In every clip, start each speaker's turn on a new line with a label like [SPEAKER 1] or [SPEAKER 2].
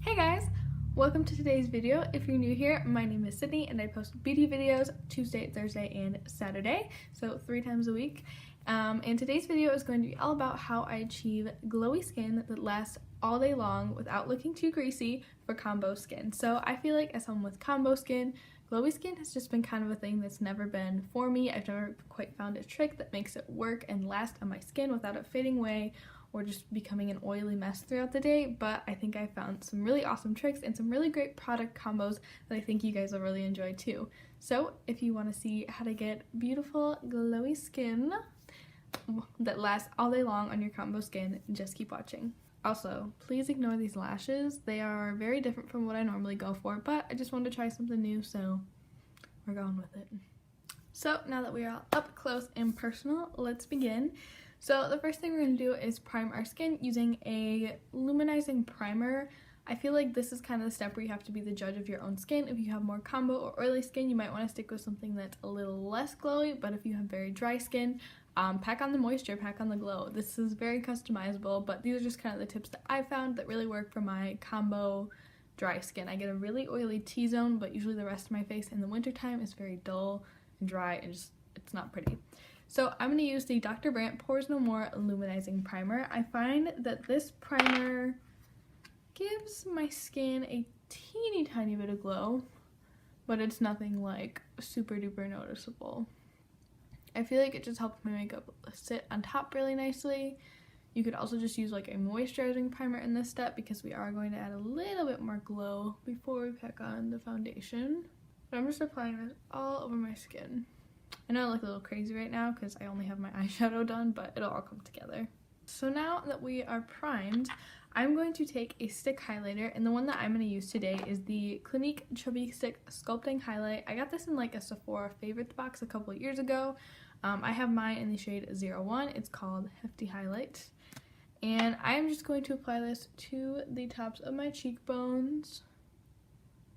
[SPEAKER 1] Hey guys! Welcome to today's video. If you're new here, my name is Sydney and I post beauty videos Tuesday, Thursday, and Saturday, so 3 times a week. And today's video is going to be all about how I achieve glowy skin that lasts all day long without looking too greasy for combo skin. So I feel like as someone with combo skin, glowy skin has just been kind of a thing that's never been for me. I've never quite found a trick that makes it work and last on my skin without it fading away or just becoming an oily mess throughout the day, but I think I found some really awesome tricks and some really great product combos that I think you guys will really enjoy too. So if you want to see how to get beautiful glowy skin that lasts all day long on your combo skin, just keep watching. Also, please ignore these lashes. They are very different from what I normally go for, but I just wanted to try something new, so we're going with it. So now that we are all up close and personal, let's begin. So the first thing we're going to do is prime our skin using a luminizing primer. I feel like this is kind of the step where you have to be the judge of your own skin. If you have more combo or oily skin, you might want to stick with something that's a little less glowy, but if you have very dry skin, pack on the moisture, pack on the glow. This is very customizable, but these are just kind of the tips that I found that really work for my combo dry skin. I get a really oily T-zone, but usually the rest of my face in the wintertime is very dull and dry and just, it's not pretty. So I'm going to use the Dr. Brandt Pores No More Luminizing Primer. I find that this primer gives my skin a teeny tiny bit of glow, but it's nothing like super duper noticeable. I feel like it just helps my makeup sit on top really nicely. You could also just use like a moisturizing primer in this step because we are going to add a little bit more glow before we pack on the foundation. But I'm just applying this all over my skin. I know I look a little crazy right now because I only have my eyeshadow done, but it'll all come together. So now that we are primed, I'm going to take a stick highlighter, and the one that I'm going to use today is the Clinique Chubby Stick Sculpting Highlight. I got this in like a Sephora favorites box a couple of years ago. I have mine in the shade 01. It's called Hefty Highlight. And I'm just going to apply this to the tops of my cheekbones,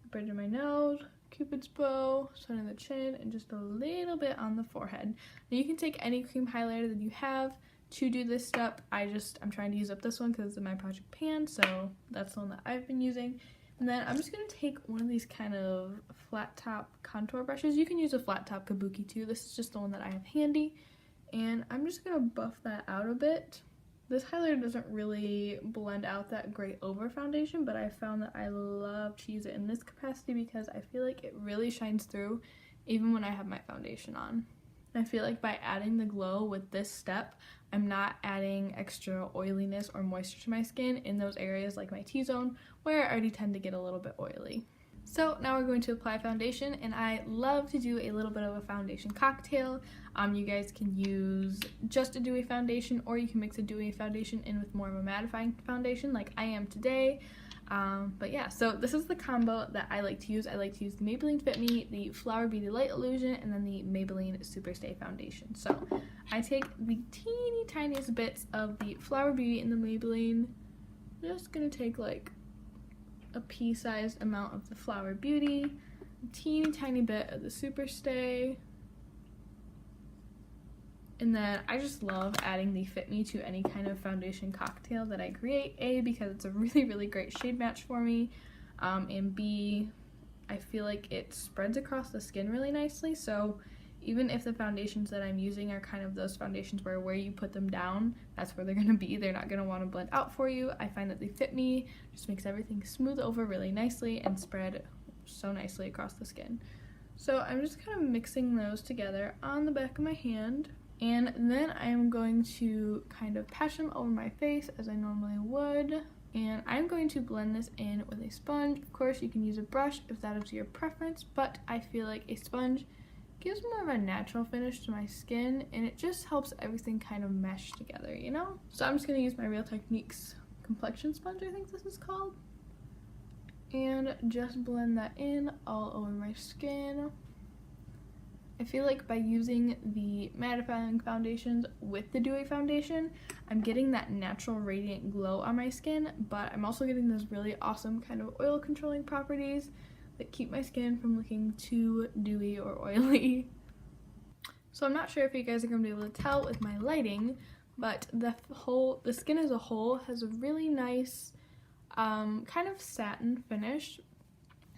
[SPEAKER 1] the bridge of my nose, Cupid's bow, side of the chin, and just a little bit on the forehead. Now you can take any cream highlighter that you have to do this step. I'm trying to use up this one because it's in my project pan, so that's the one that I've been using. And then I'm just going to take one of these kind of flat top contour brushes. You can use a flat top kabuki too. This is just the one that I have handy. And I'm just going to buff that out a bit. This highlighter doesn't really blend out that great over foundation, but I found that I love to use it in this capacity because I feel like it really shines through even when I have my foundation on. And I feel like by adding the glow with this step, I'm not adding extra oiliness or moisture to my skin in those areas like my T-zone where I already tend to get a little bit oily. So now we're going to apply foundation, and I love to do a little bit of a foundation cocktail. You guys can use just a dewy foundation, or you can mix a dewy foundation in with more of a mattifying foundation like I am today. But yeah, so this is the combo that I like to use. I like to use the Maybelline Fit Me, the Flower Beauty Light Illusion, and then the Maybelline Superstay Foundation. So I take the teeny tiniest bits of the Flower Beauty and the Maybelline. I'm just gonna take like a pea-sized amount of the Flower Beauty, a teeny tiny bit of the Superstay, and then I just love adding the Fit Me to any kind of foundation cocktail that I create, A, because it's a really great shade match for me, and B, I feel like it spreads across the skin really nicely, so even if the foundations that I'm using are kind of those foundations where you put them down, that's where they're going to be. They're not going to want to blend out for you. I find that the Fit Me just makes everything smooth over really nicely and spread so nicely across the skin. So I'm just kind of mixing those together on the back of my hand, and then I'm going to kind of patch them over my face as I normally would, and I'm going to blend this in with a sponge. Of course, you can use a brush if that is your preference, but I feel like a sponge gives more of a natural finish to my skin, and it just helps everything kind of mesh together, you know? So I'm just going to use my Real Techniques complexion sponge, I think this is called, and just blend that in all over my skin. I feel like by using the mattifying foundations with the dewy foundation, I'm getting that natural radiant glow on my skin, but I'm also getting those really awesome kind of oil controlling properties that keep my skin from looking too dewy or oily. So I'm not sure if you guys are going to be able to tell with my lighting, but the skin as a whole has a really nice kind of satin finish,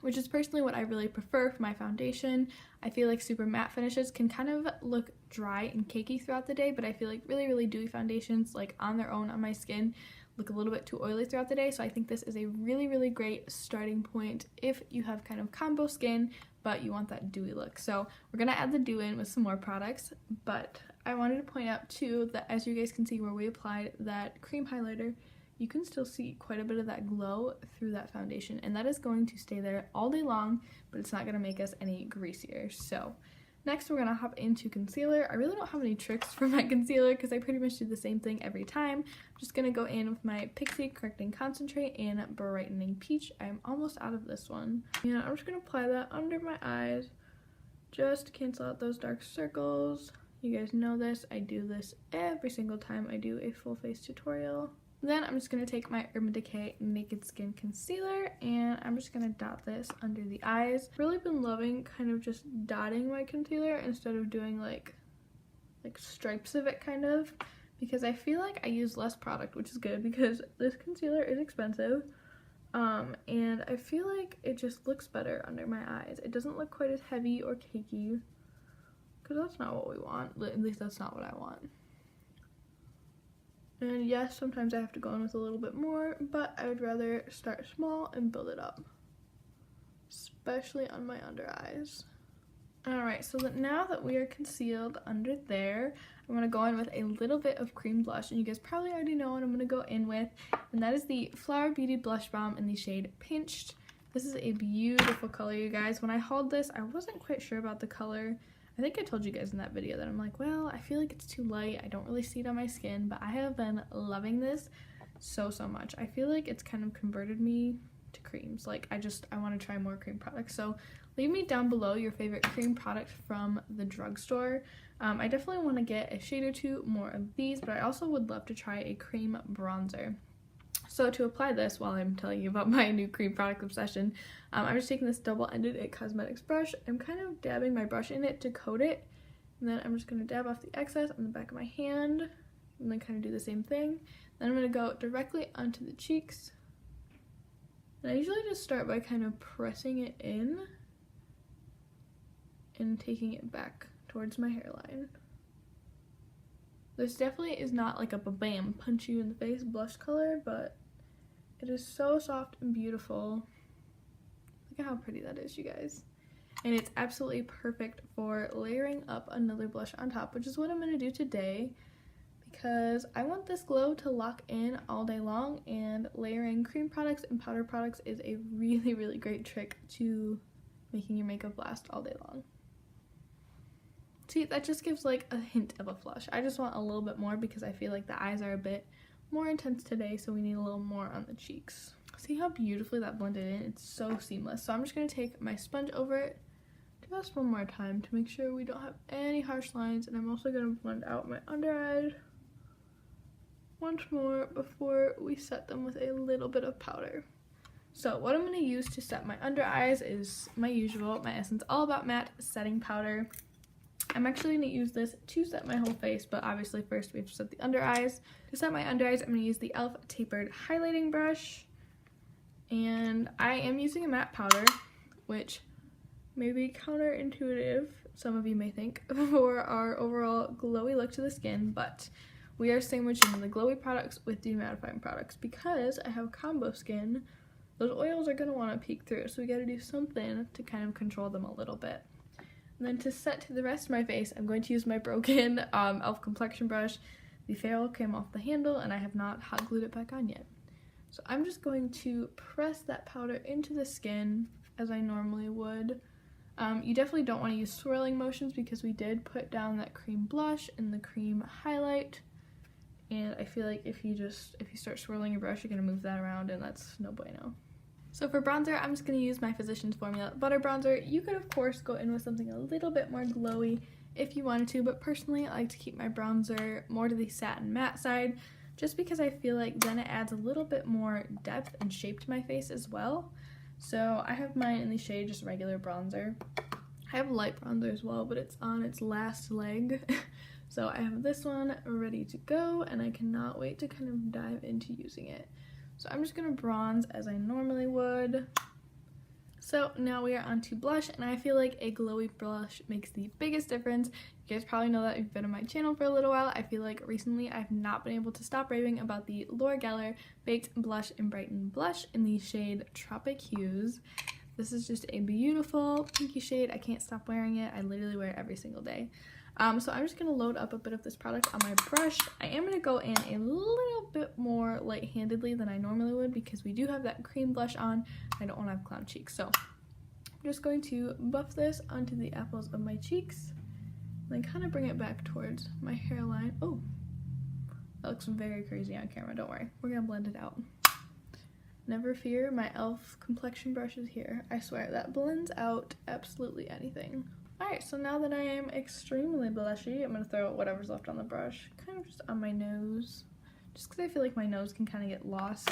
[SPEAKER 1] which is personally what I really prefer for my foundation. I feel like super matte finishes can kind of look dry and cakey throughout the day, but I feel like really dewy foundations, like on their own on my skin, look a little bit too oily throughout the day. So I think this is a really great starting point if you have kind of combo skin but you want that dewy look. So we're gonna add the dew in with some more products, but I wanted to point out too that as you guys can see where we applied that cream highlighter, you can still see quite a bit of that glow through that foundation, and that is going to stay there all day long, but it's not going to make us any greasier. So next we're going to hop into concealer. I really don't have any tricks for my concealer because I pretty much do the same thing every time. I'm just going to go in with my Pixie Correcting Concentrate and Brightening Peach. I'm almost out of this one. And I'm just going to apply that under my eyes just to cancel out those dark circles. You guys know this. I do this every single time I do a full face tutorial. Then I'm just going to take my Urban Decay Naked Skin Concealer and I'm just going to dot this under the eyes. Really been loving kind of just dotting my concealer instead of doing like stripes of it kind of, because I feel like I use less product, which is good because this concealer is expensive. And I feel like it just looks better under my eyes. It doesn't look quite as heavy or cakey because that's not what we want. At least that's not what I want. And yes, sometimes I have to go in with a little bit more, but I would rather start small and build it up, especially on my under eyes. Alright, so that now that we are concealed under there, I'm going to go in with a little bit of cream blush, and you guys probably already know what I'm going to go in with, and that is the Flower Beauty Blush Balm in the shade Pinched. This is a beautiful color, you guys. When I hauled this, I wasn't quite sure about the color. I think I told you guys in that video that I'm like, well, I feel like it's too light. I don't really see it on my skin, but I have been loving this so much. I feel like it's kind of converted me to creams. Like, I want to try more cream products. So leave me down below your favorite cream product from the drugstore. I definitely want to get a shade or two more of these, but I also would love to try a cream bronzer. So to apply this, while I'm telling you about my new cream product obsession, I'm just taking this double-ended It Cosmetics brush. I'm kind of dabbing my brush in it to coat it, and then I'm just going to dab off the excess on the back of my hand, and then kind of do the same thing. Then I'm going to go directly onto the cheeks, and I usually just start by kind of pressing it in and taking it back towards my hairline. This definitely is not like a bam, punch you in the face blush color, but it is so soft and beautiful. Look at how pretty that is, you guys. And it's absolutely perfect for layering up another blush on top, which is what I'm going to do today because I want this glow to lock in all day long, and layering cream products and powder products is a really great trick to making your makeup last all day long. See, that just gives like a hint of a flush. I just want a little bit more because I feel like the eyes are a bit more intense today, so we need a little more on the cheeks. See how beautifully that blended in? It's so seamless. So I'm just going to take my sponge over it just one more time to make sure we don't have any harsh lines, and I'm also going to blend out my under eyes once more before we set them with a little bit of powder. So what I'm going to use to set my under eyes is my usual, my Essence All About Matte setting powder. I'm actually going to use this to set my whole face, but obviously first we have to set the under eyes. To set my under eyes, I'm going to use the e.l.f. Tapered Highlighting Brush. And I am using a matte powder, which may be counterintuitive, some of you may think, for our overall glowy look to the skin, but we are sandwiching the glowy products with demattifying products. Because I have combo skin, those oils are going to want to peek through, so we got to do something to kind of control them a little bit. And then to set to the rest of my face, I'm going to use my broken e.l.f. complexion brush. The ferrule came off the handle and I have not hot glued it back on yet. So I'm just going to press that powder into the skin as I normally would. You definitely don't want to use swirling motions because we did put down that cream blush and the cream highlight. And I feel like if you start swirling your brush, you're going to move that around, and that's no bueno. So for bronzer, I'm just going to use my Physicians Formula Butter Bronzer. You could, of course, go in with something a little bit more glowy if you wanted to, but personally, I like to keep my bronzer more to the satin matte side, just because I feel like then it adds a little bit more depth and shape to my face as well. So I have mine in the shade just regular bronzer. I have light bronzer as well, but it's on its last leg. So I have this one ready to go, and I cannot wait to kind of dive into using it. So I'm just gonna bronze as I normally would. So now we are on to blush, and I feel like a glowy blush makes the biggest difference. You guys probably know that if you've been on my channel for a little while. I feel like recently I've not been able to stop raving about the Laura Geller Baked Blush and Brighten Blush in the shade Tropic Hues. This is just a beautiful pinky shade. I can't stop wearing it. I literally wear it every single day. So I'm just going to load up a bit of this product on my brush. I am going to go in a little bit more light-handedly than I normally would because we do have that cream blush on. I don't want to have clown cheeks. So I'm just going to buff this onto the apples of my cheeks and then kind of bring it back towards my hairline. Oh, that looks very crazy on camera. Don't worry. We're going to blend it out. Never fear, my e.l.f. complexion brush is here. I swear, that blends out absolutely anything. Alright, so now that I am extremely blushy, I'm going to throw whatever's left on the brush, kind of just on my nose. Just because I feel like my nose can kind of get lost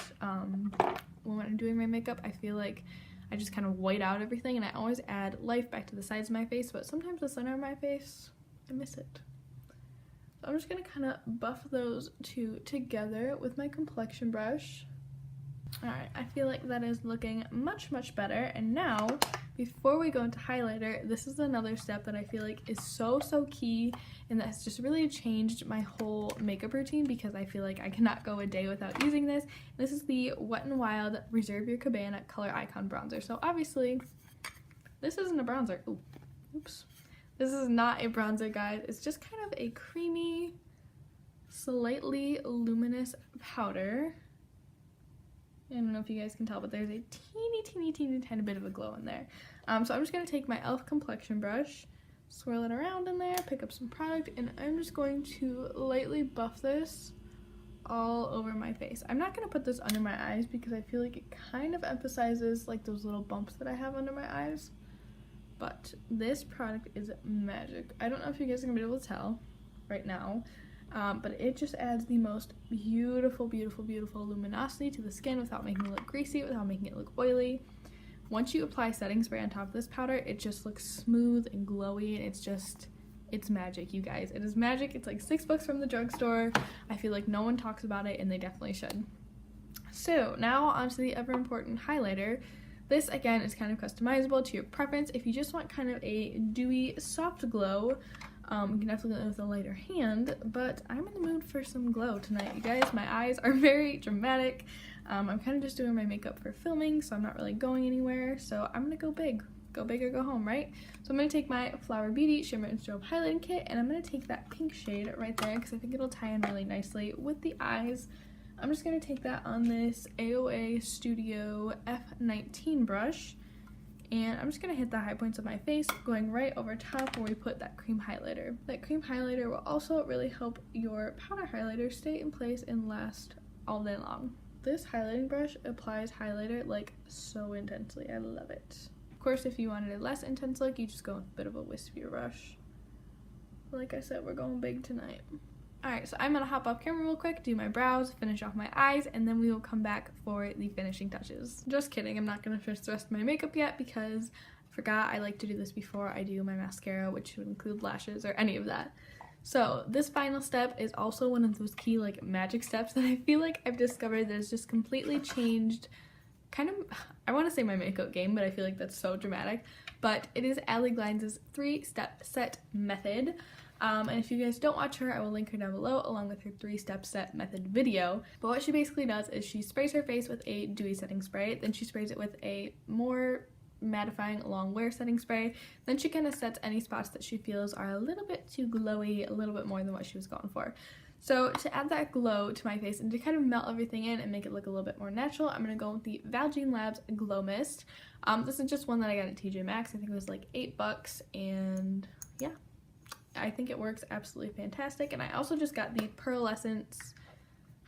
[SPEAKER 1] when I'm doing my makeup. I feel like I just kind of white out everything, and I always add life back to the sides of my face, but sometimes the center of my face, I miss it. So I'm just going to kind of buff those two together with my complexion brush. Alright, I feel like that is looking much, much better. And now, before we go into highlighter, this is another step that I feel like is so key, and that's just really changed my whole makeup routine because I feel like I cannot go a day without using this. This is the Wet n Wild Reserve Your Cabana Color Icon Bronzer. So obviously, this isn't a bronzer. Ooh, oops. This is not a bronzer, guys. It's just kind of a creamy, slightly luminous powder. I don't know if you guys can tell, but there's a teeny tiny bit of a glow in there. So I'm just going to take my e.l.f. complexion brush, swirl it around in there, pick up some product, and I'm just going to lightly buff this all over my face. I'm not going to put this under my eyes because I feel like it kind of emphasizes like those little bumps that I have under my eyes. But this product is magic. I don't know if you guys are going to be able to tell right now. But it just adds the most beautiful luminosity to the skin without making it look greasy, without making it look oily. Once you apply setting spray on top of this powder, it just looks smooth and glowy, and it's magic, you guys. It is magic. It's like $6 from the drugstore. I feel like no one talks about it, and they definitely should. So now onto the ever important highlighter. This again is kind of customizable to your preference. If you just want kind of a dewy, soft glow, you can definitely go with a lighter hand, but I'm in the mood for some glow tonight, you guys. My eyes are very dramatic. I'm kind of just doing my makeup for filming, so I'm not really going anywhere, so I'm gonna go big. Go big or go home, right? So I'm gonna take my Flower Beauty Shimmer and Strobe Highlighting Kit, and I'm gonna take that pink shade right there because I think it'll tie in really nicely with the eyes. I'm just gonna take that on this AOA Studio F19 brush, and I'm just going to hit the high points of my face, going right over top where we put that cream highlighter. That cream highlighter will also really help your powder highlighter stay in place and last all day long. This highlighting brush applies highlighter like so intensely. I love it. Of course, if you wanted a less intense look, you just go with a bit of a wispier brush. Like I said, we're going big tonight. Alright, so I'm going to hop off camera real quick, do my brows, finish off my eyes, and then we will come back for the finishing touches. Just kidding, I'm not going to finish the rest of my makeup yet because I forgot I like to do this before I do my mascara, which would include lashes or any of that. So this final step is also one of those key like magic steps that I feel like I've discovered that has just completely changed kind of, I want to say my makeup game, but I feel like that's so dramatic. But it is Allie Glines' 3-step set method. And if you guys don't watch her, I will link her down below along with her 3-step set method video. But what she basically does is she sprays her face with a dewy setting spray, then she sprays it with a more mattifying long wear setting spray, then she kind of sets any spots that she feels are a little bit too glowy, a little bit more than what she was going for. So to add that glow to my face and to kind of melt everything in and make it look a little bit more natural, I'm going to go with the Valjean Labs Glow Mist. This is just one that I got at TJ Maxx. I think it was like $8, and yeah, I think it works absolutely fantastic. And I also just got the Pearlescence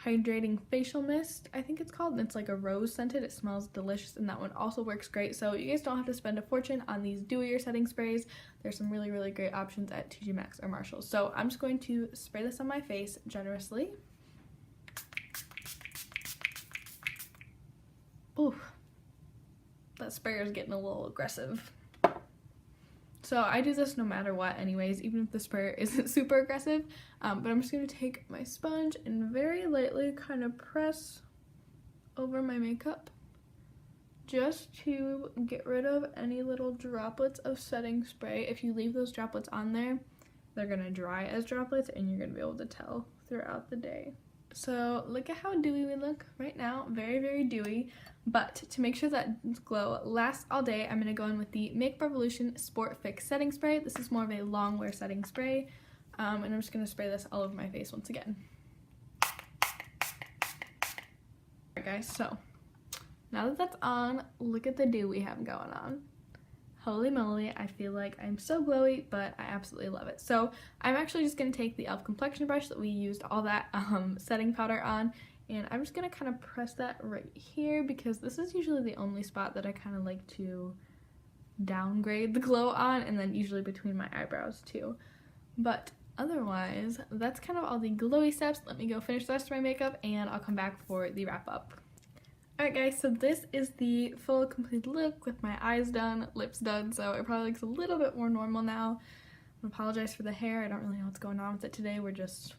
[SPEAKER 1] Hydrating Facial Mist, I think it's called, and it's like a rose scented. It smells delicious, and that one also works great. So you guys don't have to spend a fortune on these dewier setting sprays. There's some really great options at TJ Maxx or Marshalls. So I'm just going to spray this on my face generously. Ooh, that sprayer is getting a little aggressive. So I do this no matter what anyways, even if the sprayer isn't super aggressive. But I'm just going to take my sponge and very lightly kind of press over my makeup just to get rid of any little droplets of setting spray. If you leave those droplets on there, they're gonna dry as droplets and you're gonna be able to tell throughout the day. So look at how dewy we look right now. Very, very dewy. But to make sure that glow lasts all day, I'm gonna go in with the Makeup Revolution Sport Fix Setting Spray. This is more of a long wear setting spray. And I'm just gonna spray this all over my face once again. Alright guys, so now that that's on, look at the dew we have going on. Holy moly, I feel like I'm so glowy, but I absolutely love it. So I'm actually just going to take the e.l.f. complexion brush that we used all that setting powder on, and I'm just going to kind of press that right here because this is usually the only spot that I kind of like to downgrade the glow on, and then usually between my eyebrows too. But otherwise, that's kind of all the glowy steps. Let me go finish the rest of my makeup and I'll come back for the wrap up. Alright guys, so this is the full complete look with my eyes done, lips done, so it probably looks a little bit more normal now. I apologize for the hair, I don't really know what's going on with it today, we're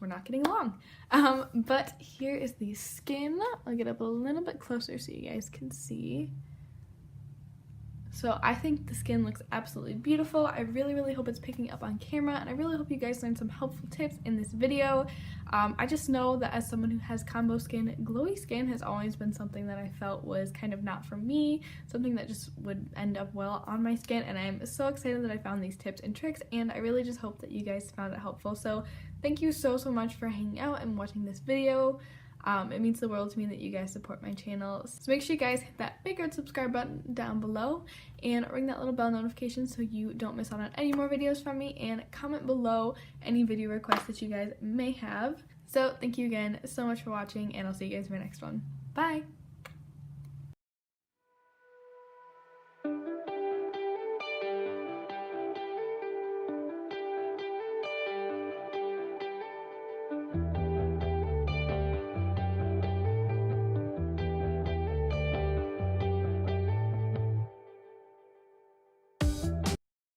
[SPEAKER 1] not getting along. But here is the skin. I'll get up a little bit closer so you guys can see. So I think the skin looks absolutely beautiful. I really, really hope it's picking up on camera, and I really hope you guys learned some helpful tips in this video. I just know that as someone who has combo skin, glowy skin has always been something that I felt was kind of not for me, something that just would end up well on my skin, and I'm so excited that I found these tips and tricks, and I really just hope that you guys found it helpful. So thank you so much for hanging out and watching this video. It means the world to me that you guys support my channel. So make sure you guys hit that big red subscribe button down below and ring that little bell notification so you don't miss out on any more videos from me, and comment below any video requests that you guys may have. So thank you again so much for watching, and I'll see you guys in my next one. Bye!